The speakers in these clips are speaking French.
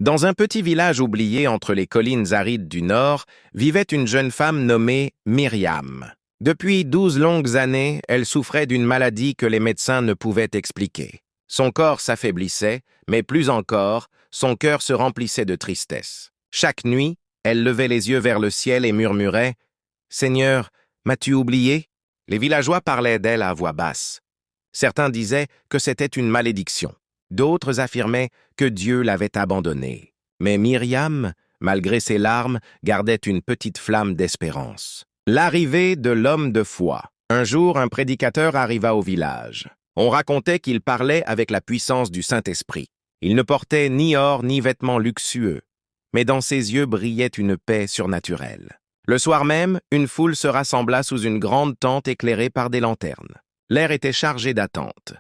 Dans un petit village oublié entre les collines arides du nord, vivait une jeune femme nommée Myriam. Depuis 12 longues années, elle souffrait d'une maladie que les médecins ne pouvaient expliquer. Son corps s'affaiblissait, mais plus encore, son cœur se remplissait de tristesse. Chaque nuit, elle levait les yeux vers le ciel et murmurait « Seigneur, m'as-tu oublié ?» Les villageois parlaient d'elle à voix basse. Certains disaient que c'était une malédiction. D'autres affirmaient que Dieu l'avait abandonnée. Mais Myriam, malgré ses larmes, gardait une petite flamme d'espérance. L'arrivée de l'homme de foi. Un jour, un prédicateur arriva au village. On racontait qu'il parlait avec la puissance du Saint-Esprit. Il ne portait ni or ni vêtements luxueux, mais dans ses yeux brillait une paix surnaturelle. Le soir même, une foule se rassembla sous une grande tente éclairée par des lanternes. L'air était chargé d'attente.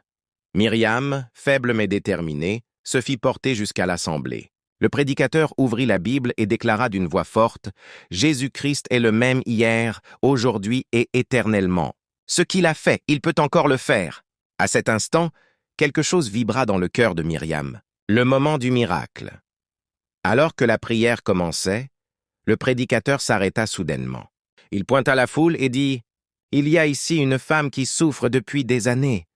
Myriam, faible mais déterminée, se fit porter jusqu'à l'assemblée. Le prédicateur ouvrit la Bible et déclara d'une voix forte « Jésus-Christ est le même hier, aujourd'hui et éternellement. Ce qu'il a fait, il peut encore le faire. » À cet instant, quelque chose vibra dans le cœur de Myriam. Le moment du miracle. Alors que la prière commençait, le prédicateur s'arrêta soudainement. Il pointa la foule et dit « Il y a ici une femme qui souffre depuis des années.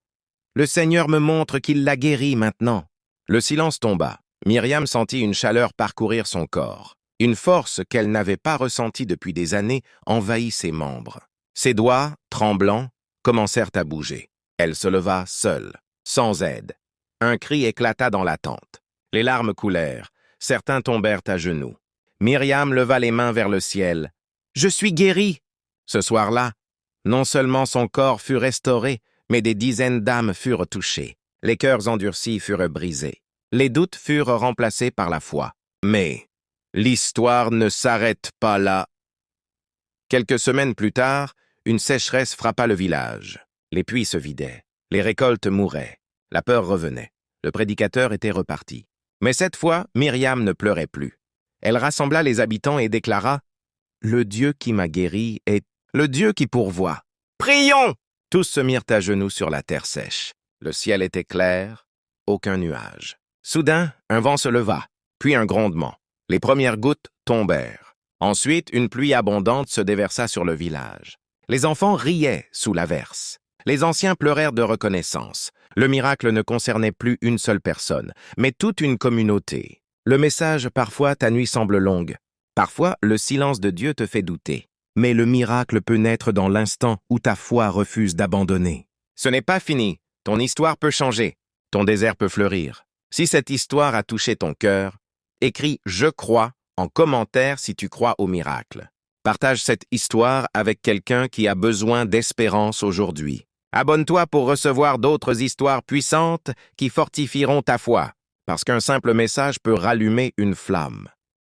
Le Seigneur me montre qu'il l'a guérie maintenant. » Le silence tomba. Myriam sentit une chaleur parcourir son corps. Une force qu'elle n'avait pas ressentie depuis des années envahit ses membres. Ses doigts, tremblants, commencèrent à bouger. Elle se leva seule, sans aide. Un cri éclata dans la tente. Les larmes coulèrent. Certains tombèrent à genoux. Myriam leva les mains vers le ciel. « Je suis guérie !» Ce soir-là, non seulement son corps fut restauré, mais des dizaines d'âmes furent touchées. Les cœurs endurcis furent brisés. Les doutes furent remplacés par la foi. Mais l'histoire ne s'arrête pas là. Quelques semaines plus tard, une sécheresse frappa le village. Les puits se vidaient. Les récoltes mouraient. La peur revenait. Le prédicateur était reparti. Mais cette fois, Myriam ne pleurait plus. Elle rassembla les habitants et déclara « Le Dieu qui m'a guéri est le Dieu qui pourvoit. Prions !» Tous se mirent à genoux sur la terre sèche. Le ciel était clair, aucun nuage. Soudain, un vent se leva, puis un grondement. Les premières gouttes tombèrent. Ensuite, une pluie abondante se déversa sur le village. Les enfants riaient sous l'averse. Les anciens pleurèrent de reconnaissance. Le miracle ne concernait plus une seule personne, mais toute une communauté. Le message, parfois, ta nuit semble longue. Parfois, le silence de Dieu te fait douter. Mais le miracle peut naître dans l'instant où ta foi refuse d'abandonner. Ce n'est pas fini. Ton histoire peut changer. Ton désert peut fleurir. Si cette histoire a touché ton cœur, écris « Je crois » en commentaire si tu crois au miracle. Partage cette histoire avec quelqu'un qui a besoin d'espérance aujourd'hui. Abonne-toi pour recevoir d'autres histoires puissantes qui fortifieront ta foi, parce qu'un simple message peut rallumer une flamme.